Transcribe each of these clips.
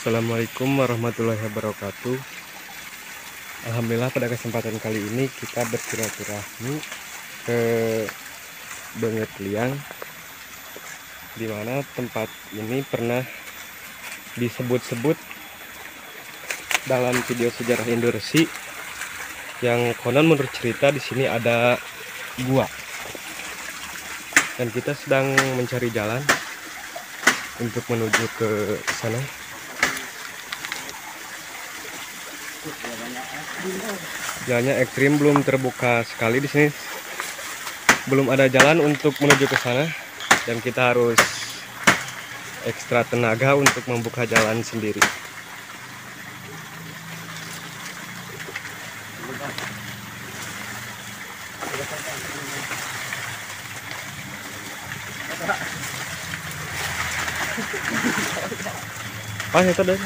Assalamualaikum warahmatullahi wabarakatuh. Alhamdulillah pada kesempatan kali ini kita bersilaturahmi ke Benget Liang, dimana tempat ini pernah disebut-sebut dalam video sejarah Indonesia yang konon menurut cerita di sini ada gua, dan kita sedang mencari jalan untuk menuju ke sana. Jalannya ekstrim, belum terbuka sekali di sini. Belum ada jalan untuk menuju ke sana dan kita harus ekstra tenaga untuk membuka jalan sendiri. Ya tadi.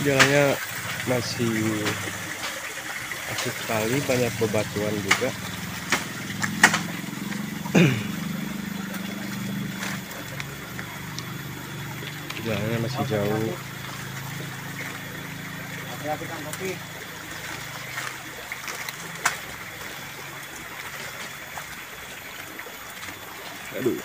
Jalannya masih sekali, banyak bebatuan juga. Jalannya masih jauh. Aduh.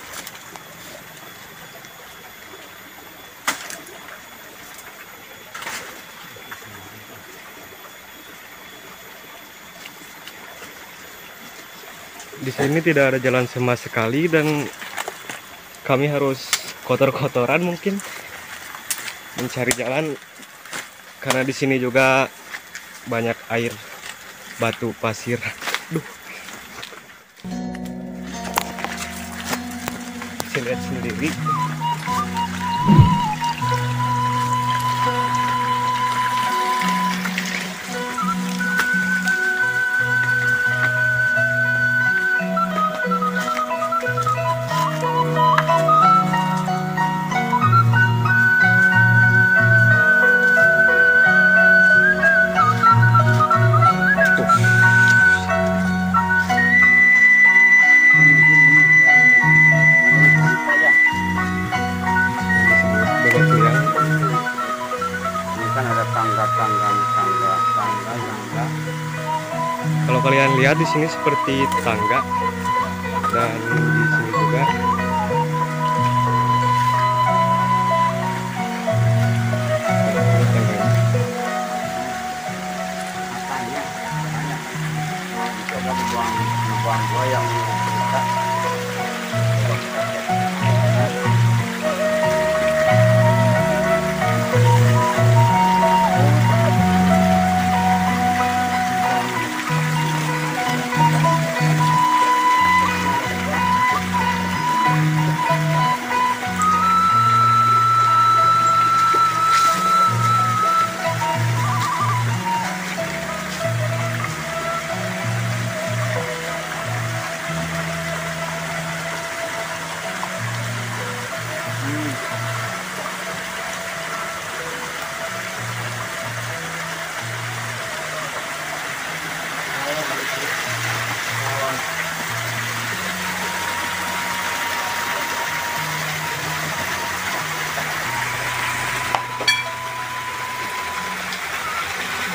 Di sini tidak ada jalan sama sekali dan kami harus kotor-kotoran mungkin mencari jalan karena di sini juga banyak air, batu, pasir. Duh. Bisa lihat sendiri. Kalau kalian lihat di sini seperti tangga, dan di sini juga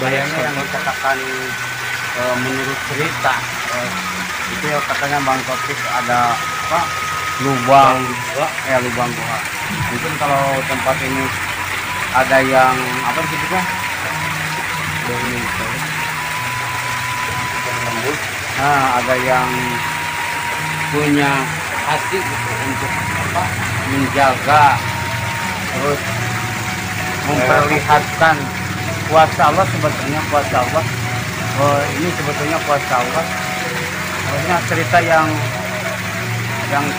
bayangnya yang dikatakan menurut cerita itu ya, katanya Bang Topik ada apa, lubang gua. Mungkin kalau tempat ini ada yang apa disebutnya, nah ada yang punya hati gitu untuk apa, menjaga, terus memperlihatkan kuasa Allah. Sebetulnya kuasa Allah, ini sebetulnya kuasa Allah. Maksudnya cerita yang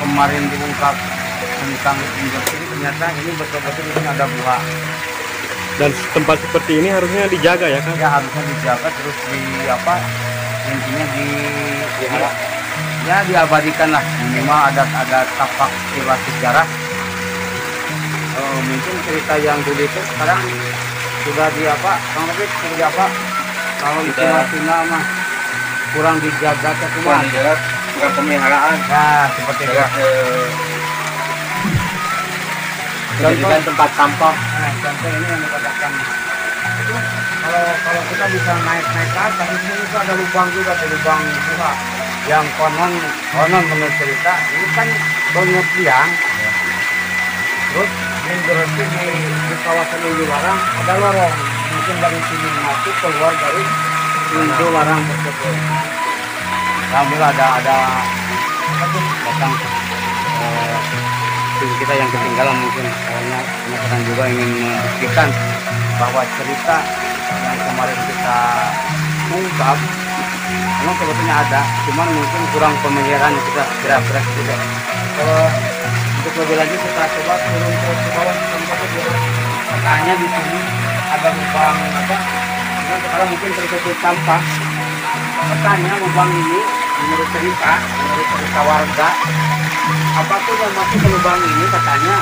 kemarin diungkap tentang Indonesia ini, ternyata ini betul-betul di sini ada gua. Dan tempat seperti ini harusnya dijaga ya kan? Ya harusnya dijaga, terus di apa, intinya ya diabadikan lah, minimal ada tapak sejarah. Mungkin cerita yang dulu itu sekarang sudah di apa, Bang Topik, sudah di apa, kalau istilah Cina mah kurang dijaga ke kemana? bukan pemeliharaan. Nah, seperti itu. Dijadikan tempat sampah. Nah, contoh ini yang dikatakan itu kalau kita bisa naik ke atas itu ada lubang juga, ada lubang juga. Yang konon menurut cerita ini kan banyak tiang. Terus yang berhenti di kawasan Ulu Warang ada lorong, mungkin dari sini masuk keluar dari pintu warang tersebut. Alhamdulillah ada datang kita yang ketinggalan mungkin karena penasaran juga ingin membuktikan bahwa cerita yang kemarin kita ungkap memang sebetulnya ada, cuman mungkin kurang pemeliharaan kita kira-kira tidak. Kalau untuk lebih lanjut kita coba turun ke bawah katanya di sini ada lubang apa? Sekarang mungkin tertutup sampah. Katanya lubang ini menurut cerita warga, apapun yang masuk ke lubang ini katanya,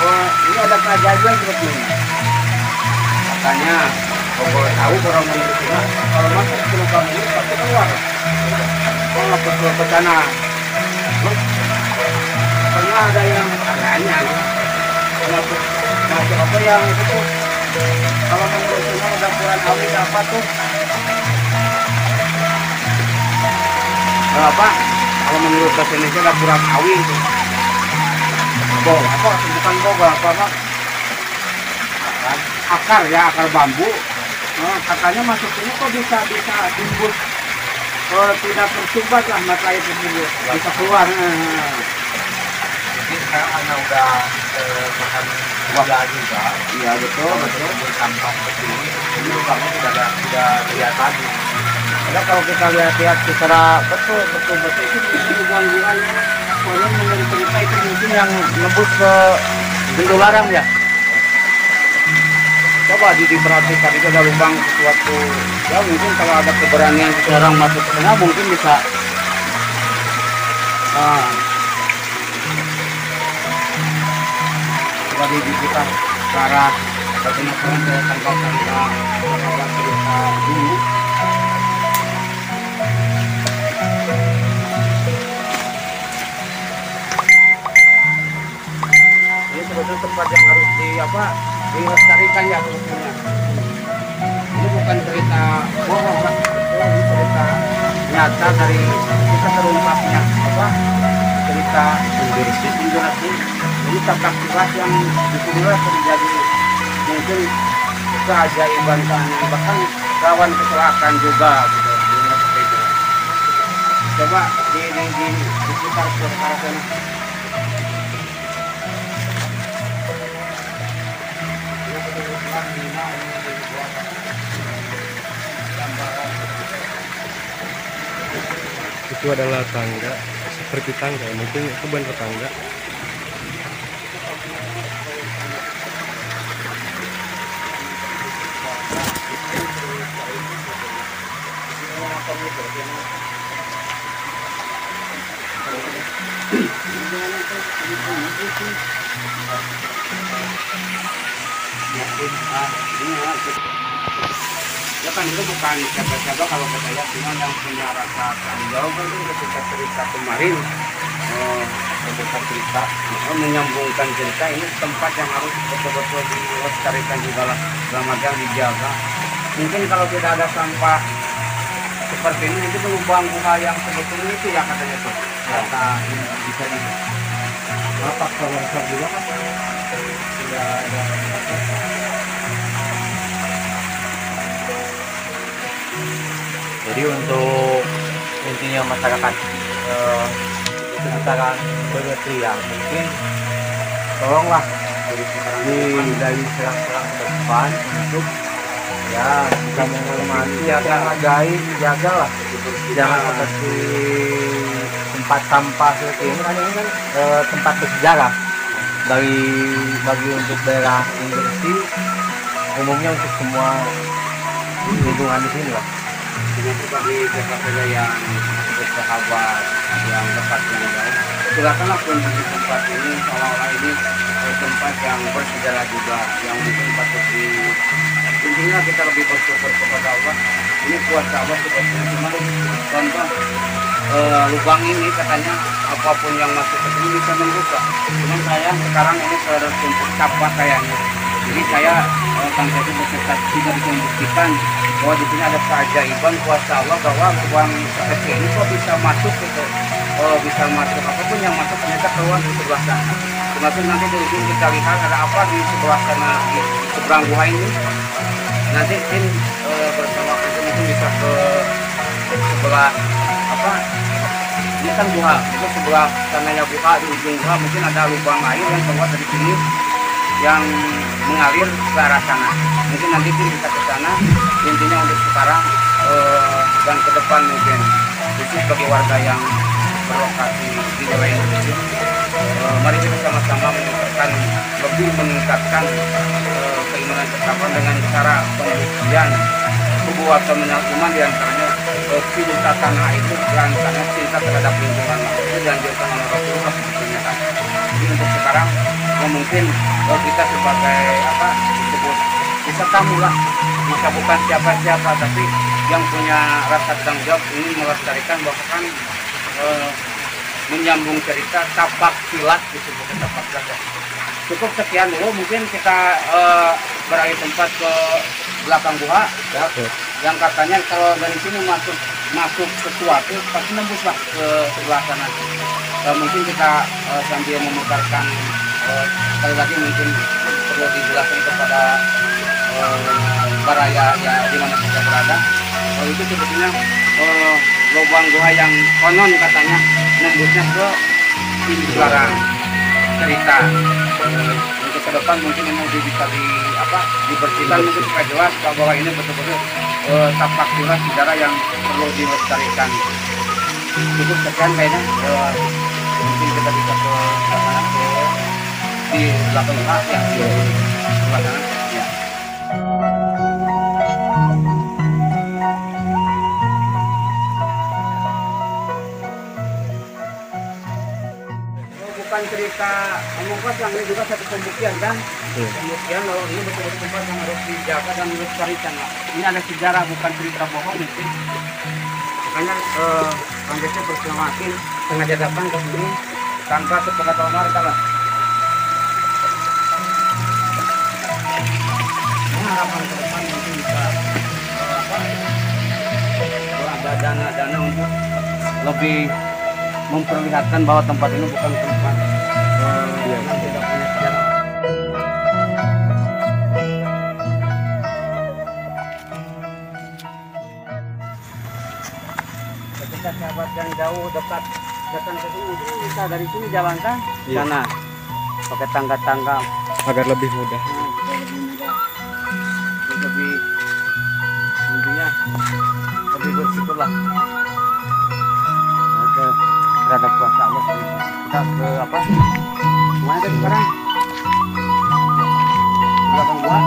oh ini ada keajaiban seperti ini. Katanya, kalau tahu orang Indonesia kalau masuk ke lubang ini pasti keluar. Kalau ke sana, pernah ada yang katanya masuk apa yang itu? Kalau menurutnya ada kurang awet apa tuh? Apa? Kalau menurut bahasa Indonesia ada kurang awet itu. Apa? Bukan boga apa? Akar ya, akar bambu. Katanya masuknya kok bisa timbul tidak tersumbat lah mata air tersebut, bisa keluar. Jadi sekarang karena udah makan buah juga. Iya betul. Sampah seperti ini lubangnya sudah terlihat lagi. Karena kalau kita lihat secara betul itu gangguannya. Soalnya menurut cerita itu mungkin yang nembus ke pintu larang ya. Coba diperhatikan itu ada lubang sesuatu. Ya mungkin kalau ada keberanian seseorang masuk ke sana mungkin bisa. Coba kita cara bagaimana saya tangkap cerita dulu. Ini sebetulnya tempat yang harus dilestarikan ya sebetulnya. Ini bukan cerita bohong lah, ini cerita nyata dari kita terungkapnya cerita Indurasi. Ini kakak yang disinilah terjadi mungkin keajaiban bahkan rawan kecelakaan juga gitu. Coba di sekitar sana. Itu adalah tangga, seperti tangga, mungkin itu benar tangga. Ya kan itu bukan siapa-siapa kalau kita lihat, cuma yang punya rasa tanggung jawab itu ketika cerita kemarin ketika cerita menyambungkan cerita ini tempat yang harus betul-betul dilestarikan juga lah, dalam artian dijaga. Mungkin kalau tidak ada sampah seperti ini itu lubang guha yang sebetulnya itu ya katanya tuh kata bisa di apa warga juga kan tidak ada. Jadi untuk intinya masyarakat sekitaran Bergetria mungkin tolonglah dari serang-serang ke depan untuk ya bisa menghormati ya menghargai, jagalah jangan seperti tempat sampah seperti ini kan tempat bersejarah bagi untuk daerah Indurasi umumnya untuk semua lingkungan di sini lah. Ternyata bagi siapa yang bersahabat yang dekat dengan jauh, silakanlah kunjungi tempat ini, seolah-olah ini tempat yang bersejarah juga, yang mungkin patut intinya kita lebih bersyukur kepada Allah. Ini kuasa Allah sebetulnya, cuma contoh lubang ini katanya apapun yang masuk ke sini bisa membuka. Cuman saya sekarang ini tertumpuk sampah kayaknya. Jadi saya Kang Teti tidak bisa membuktikan bahwa di sini ada keajaiban kuasa Allah bahwa lubang sekecil ini kok bisa masuk gitu. Bisa masuk apapun yang masuk ternyata keluar di sebelah sana. Termasuk nanti di ujung kita lihat ada apa di sebelah sana di seberang gua ini. Nanti tim bersama kita mungkin bisa ke sebelah apa? Ini kan gua, itu sebelah sananya gua di ujung gua mungkin ada lubang air yang keluar dari sini yang mengalir ke arah sana. Mungkin nanti tim bisa ke sana. Intinya untuk sekarang dan ke depan mungkin khusus bagi warga yang berlokasi di wilayah ini, mari kita sama-sama meningkatkan keimanan kesatuan dengan cara pembuktian hubungan teman iman diantaranya cinta tanah itu diantaranya cinta terhadap lingkungan itu dianjurkan oleh Rasulullah sebetulnya kan. Jadi untuk sekarang mungkin kita sebagai apa disebut bisa tamu lah, bisa bukan siapa-siapa tapi yang punya rasa tanggung jawab ini melestarikan bahkan menyambung cerita tapak silat disebut tapak silat. Cukup sekian dulu, mungkin kita beralih tempat ke belakang gua ya. Yang katanya kalau dari sini masuk sesuatu pasti nembus lah ke sebelah sana. Mungkin kita sambil memutarkan sekali lagi mungkin perlu dijelaskan kepada baraya ya di mana kita berada. Itu sebetulnya lubang gua yang konon katanya nembusnya ke sini sekarang cerita. Untuk ke depan mungkin ini bisa dibersihkan mungkin supaya jelas bahwa ini betul-betul tapak silat sejarah yang perlu dilestarikan. Cukup sekian kayaknya, mungkin kita bisa ke sana di belakang yang di sebelah sana. Ya. Bukan cerita omong kosong, ini juga satu pembuktian kan. Pembuktian bahwa ini betul-betul tempat yang harus dijaga dan dilestarikan. Ini ada sejarah, bukan cerita bohong mungkin. Makanya Kang Teti bersemakin sengaja datang ke sini tanpa sepengetahuan warga lah. Harapan ke depan mungkin bisa kalau ada dana-dana untuk lebih memperlihatkan bahwa tempat ini bukan tempat yang tidak punya sejarah. Ketika sahabat yang jauh dekat datang ke sini, bisa dari sini jalan kan sana pakai tangga-tangga agar lebih mudah. Lebih intinya lebih bersyukur lah terhadap kuasa Allah. Kita ke apa? Mana tadi sekarang? Belakang gua.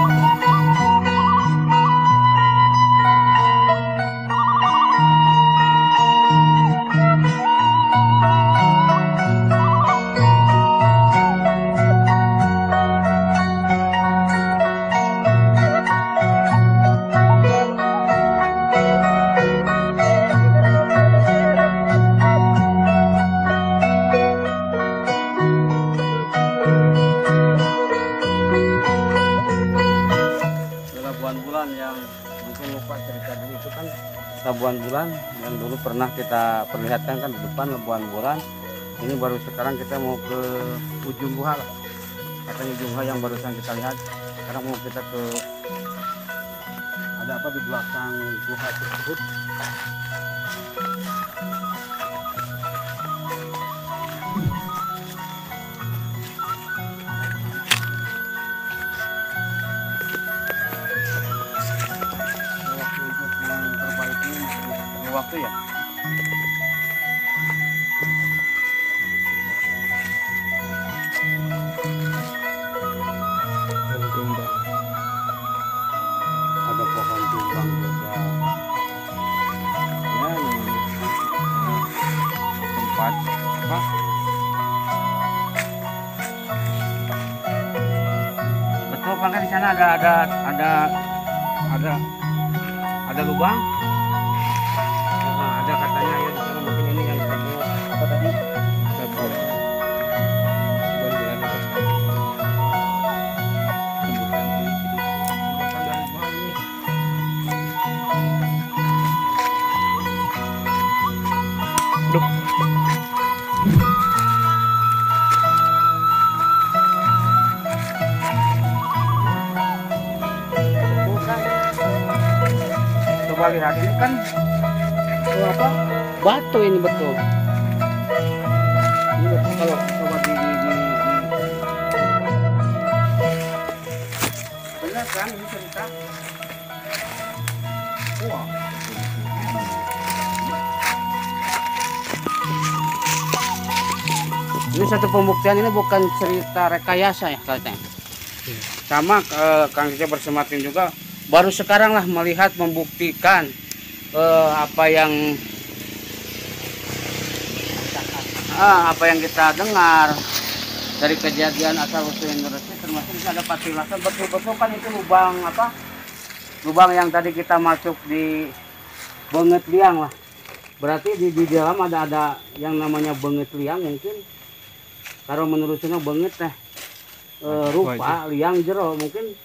Labuan Bulan yang dulu pernah kita perlihatkan kan di depan Labuan Bulan. Ini baru sekarang kita mau ke ujung guha lah. Katanya ujung guha yang barusan kita lihat. Sekarang mau kita ke ada apa di belakang guha tersebut. Waktu ya. Ada pohon tumbang juga. Ya, tempat apa? Betul kan di sana ada ada lubang. Nah, ada katanya ya di sana mungkin ini yang satu apa tadi? Satu. Bulan-bulan itu. Tembusan dari bawah ini. Duh. Bukan. Coba lihat ini kan apa? Batu ini betul. Ini betul kalau coba benar kan ini cerita. Wah. Ini satu pembuktian, ini bukan cerita rekayasa ya katanya. Sama Kang Cecep bersama tim juga baru sekarang lah melihat membuktikan apa yang kita dengar dari kejadian asal usul Indonesia, termasuk di ada patilasan betul-betul kan itu lubang yang tadi kita masuk di Benget Liang lah. Berarti di dalam ada yang namanya Benget Liang mungkin. Kalau menurut saya banget rupa liang jero mungkin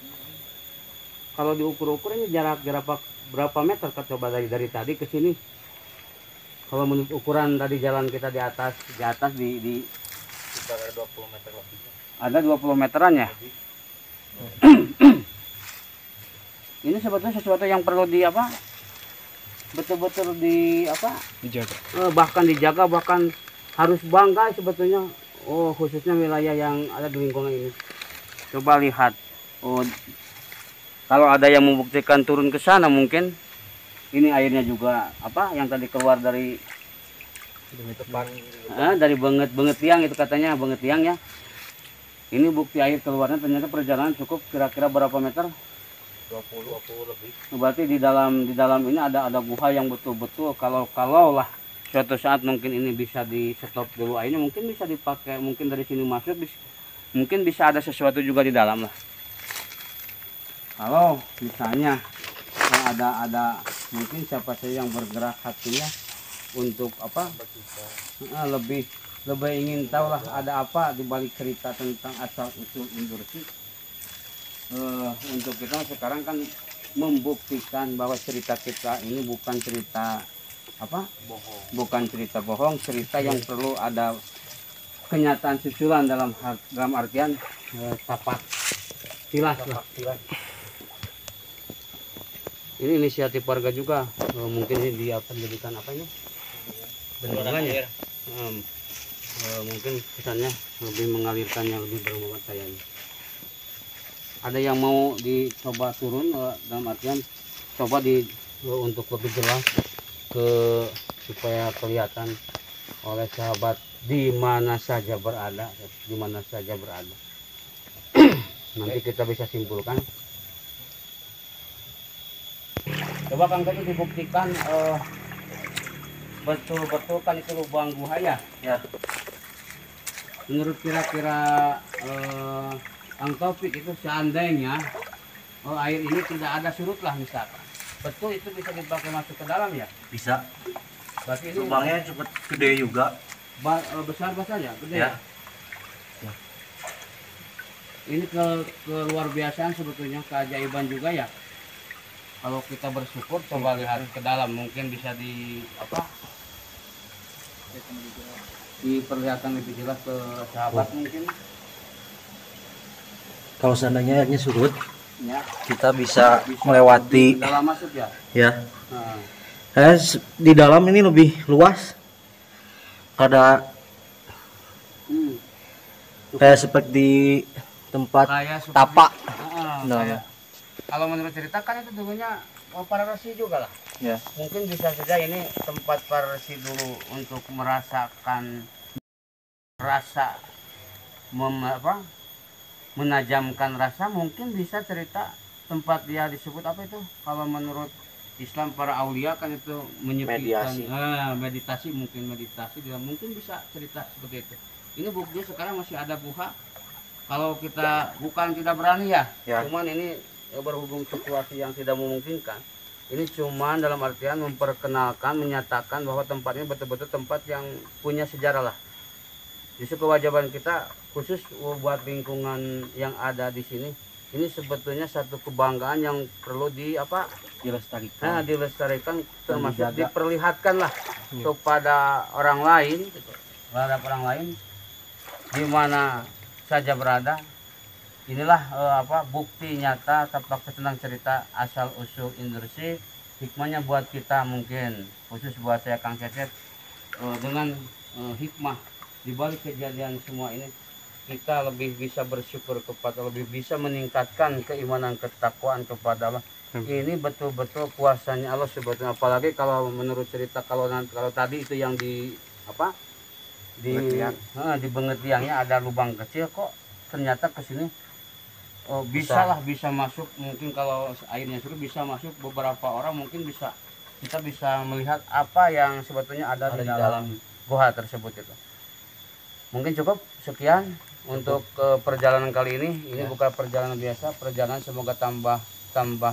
kalau diukur-ukur ini jarak berapa meter coba dari tadi ke sini. Kalau menurut ukuran tadi jalan kita di atas di Sekitar 20 meter lebih. ada 20 meteran ya. Ini sebetulnya sesuatu yang perlu betul-betul Dijaga. bahkan dijaga, bahkan harus bangga sebetulnya. Oh, khususnya wilayah yang ada di lingkungan ini. Coba lihat. Oh, kalau ada yang membuktikan turun ke sana mungkin ini airnya juga yang tadi keluar dari Depan dari Benget Liang itu katanya Benget Liang ya. Ini bukti air keluarnya ternyata perjalanan cukup kira-kira berapa meter? 20 lebih. Berarti di dalam ini ada guha yang betul-betul kalau lah suatu saat mungkin ini bisa di stop dulu airnya, mungkin bisa dipakai, mungkin dari sini masuk, mungkin bisa ada sesuatu juga di dalam lah. Kalau misalnya ada mungkin siapa saja yang bergerak hatinya untuk lebih ingin tahu lah ada apa di balik cerita tentang asal usul Indursi. Untuk kita sekarang kan membuktikan bahwa cerita kita ini bukan cerita bukan cerita bohong, cerita yang perlu ada kenyataan susulan dalam artian tapak tilas lah. Ini inisiatif warga juga, mungkin ini dijadikan ini bendungan ya. Mungkin kesannya lebih mengalirkan yang lebih bermanfaat saya ini. Ada yang mau dicoba turun dalam artian coba untuk lebih jelas supaya kelihatan oleh sahabat di mana saja berada. Nanti kita bisa simpulkan. Coba Kang tadi dibuktikan betul-betul kan itu lubang guha ya. Menurut kira-kira Kang Taufik itu seandainya air ini tidak ada surut lah misalkan, betul itu bisa dipakai masuk ke dalam ya? Bisa. Berarti ini Lubangnya cukup gede juga. Besar ya, gede Ya. ya? Ini keluar biasaan sebetulnya, keajaiban juga ya. Kalau kita bersyukur coba lihat ke dalam, mungkin bisa diperlihatkan lebih jelas ke sahabat mungkin. Kalau seandainya airnya surut, Ya. kita bisa melewati. Dalam masuk ya. Ya. Nah. Di dalam ini lebih luas. Ada kayak seperti tempat Kayak seperti- tapak. Nah, kayak- kalau menurut cerita kan itu dulunya para resi juga lah. Ya. Mungkin bisa saja ini tempat para resi dulu untuk merasakan rasa menajamkan rasa. Mungkin bisa cerita tempat dia disebut apa itu kalau menurut Islam para aulia kan itu menyebutkan meditasi mungkin bisa cerita seperti itu. Ini buktinya sekarang masih ada guha. Kalau kita bukan tidak berani ya. Cuman ini berhubung situasi yang tidak memungkinkan, ini cuma dalam artian memperkenalkan, menyatakan bahwa tempat ini betul-betul tempat yang punya sejarah lah. Justru kewajiban kita khusus buat lingkungan yang ada di sini, ini sebetulnya satu kebanggaan yang perlu Dilestarikan. dilestarikan, termasuk diperlihatkan lah kepada orang lain, terhadap orang lain di mana saja berada. Inilah bukti nyata tapak tentang cerita asal usul Indursi. Hikmahnya buat kita, mungkin khusus buat saya Kang Cecep, dengan hikmah di balik kejadian semua ini, kita lebih bisa bersyukur kepada, lebih bisa meningkatkan keimanan ketakwaan kepada Allah. Ini betul-betul kuasanya Allah sebetulnya. Apalagi kalau menurut cerita, kalau tadi itu yang di Bengetiangnya ada lubang kecil, kok ternyata ke sini bisa masuk. Mungkin kalau airnya surut bisa masuk beberapa orang, mungkin kita bisa melihat apa yang sebetulnya ada di dalam gua tersebut itu. Mungkin cukup sekian untuk perjalanan kali ini. Ini bukan perjalanan biasa, perjalanan semoga tambah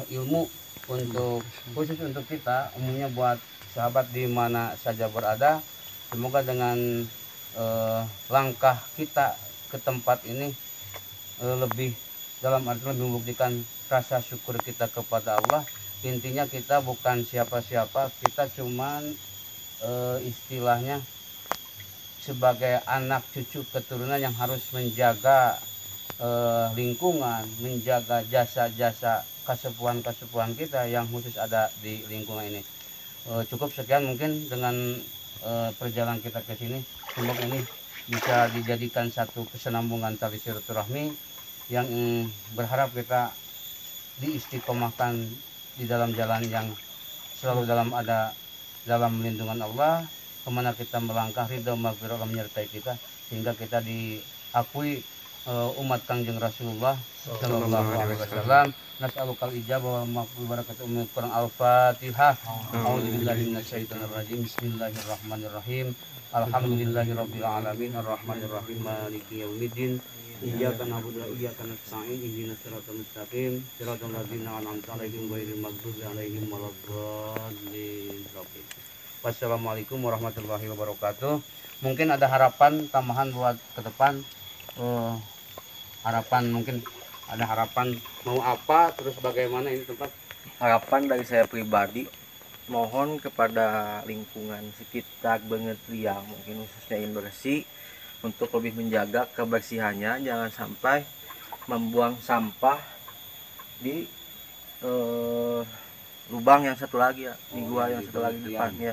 ilmu untuk khusus untuk kita, umumnya buat sahabat di mana saja berada. Semoga dengan langkah kita ke tempat ini lebih dalam arti lebih membuktikan rasa syukur kita kepada Allah. Intinya kita bukan siapa-siapa, kita cuman istilahnya sebagai anak cucu keturunan yang harus menjaga lingkungan, menjaga jasa-jasa kasepuhan-kasepuhan kita yang khusus ada di lingkungan ini. Cukup sekian mungkin dengan perjalanan kita ke sini. Semoga ini bisa dijadikan satu kesenambungan tali silaturahmi yang berharap kita diistiqomahkan di dalam jalan yang selalu dalam lindungan Allah, kemana kita melangkah ridho maghfirah Allah menyertai kita, sehingga kita diakui umat Kangjeng Rasulullah sallallahu alaihi wasallam. Nas'alukal ijabah wa barakatuh ummi Quran Al-Fatihah. A'udzubillahi minasyaitonir rajim. Bismillahirrahmanirrahim. Alhamdulillahirabbil alamin arrahmanirrahim maliki yaumiddin. Iyyaka na'budu wa iyyaka nasta'in ihdinas siratal mustaqim siratal ladzina an'amta 'alaihim ghairil maghdubi alaihim waladdallin. Wassalamualaikum warahmatullahi wabarakatuh. Mungkin ada harapan tambahan buat ke depan, mungkin ada harapan mau apa, terus bagaimana ini tempat. Harapan dari saya pribadi, mohon kepada lingkungan sekitar Bengetiang, mungkin khususnya Indursi, untuk lebih menjaga kebersihannya, jangan sampai membuang sampah di lubang yang satu lagi ya, di gua yang satu lagi depannya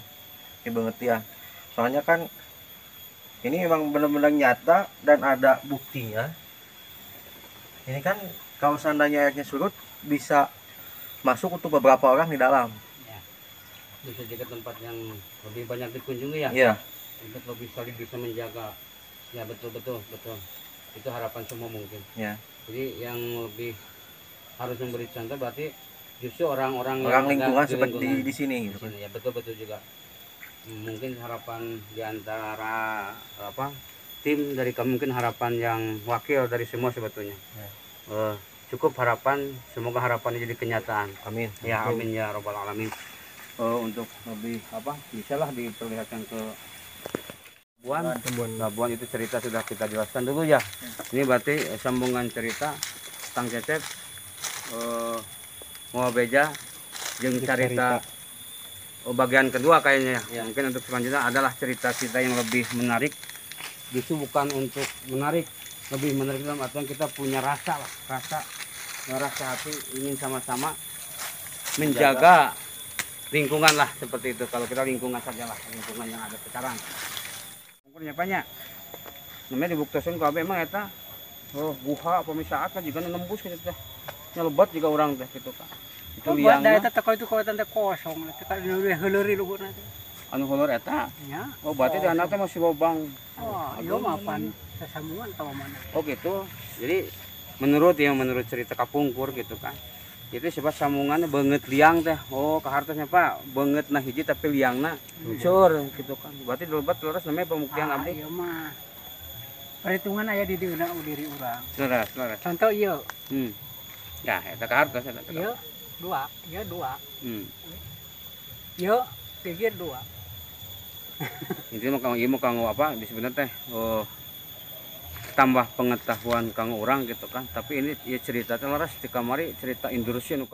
di Bengetiang. Soalnya kan ini memang benar-benar nyata dan ada buktinya. Ini kan kalau seandainya airnya surut bisa masuk untuk beberapa orang di dalam. Ya. Bisa juga tempat yang lebih banyak dikunjungi ya. Iya. Untuk lebih saling bisa menjaga. Ya betul. Itu harapan semua mungkin. Ya. Jadi yang lebih harus memberi contoh berarti justru orang-orang lingkungan seperti di sini. Di sini ya betul juga. Mungkin harapan diantara tim dari kami, mungkin harapan yang wakil dari semua sebetulnya. Ya. Cukup harapan, semoga harapan jadi kenyataan. Amin. Ya amin ya robbal alamin. Untuk lebih bisa lah diperlihatkan ke Labuan itu cerita sudah kita jelaskan dulu ya. Ini berarti sambungan cerita Kang Cecep mau beja jeung cerita bagian kedua kayaknya ya. Mungkin untuk selanjutnya adalah cerita-cerita yang lebih menarik. Justru bukan untuk menarik, lebih menarik dalam artian kita punya rasa hati ingin sama-sama menjaga lingkungan lah, seperti itu. Kalau kita lingkungan saja lah, lingkungan yang ada sekarang. Ukurnya banyak. Namanya dibuktikan kalau memang eta buha pemisah kan juga nembus gitu teh. Nyelebat juga orang teh gitu kan. Itu liangna. Eta teh itu kawetan teh kosong, teh kan heuleuri luhurna teh. Anu heuleur eta? Ya. Oh, berarti di anak teh masih lobang. Oh, iya mapan sesambungan ka mana. Oh gitu. Jadi menurut cerita kapungkur gitu kan. Itu sebab sambungannya banget liang teh. Oh, kahartosnya Pak, banget nah hiji tapi liangna cur gitu kan. Berarti lebat terus namanya pembuktian abdi. Iya mah. Perhitungan aya di diri urang. Saudara. Contoh ieu. Ya, eta kahartos eta. Iya, dua, iya dua, Hmm. iya tiga dua. Intinya mau kanggo apa disebutnya teh tambah pengetahuan kanggo orang gitu kan. Tapi ini ya cerita teh laras di kamari cerita Indonesia nu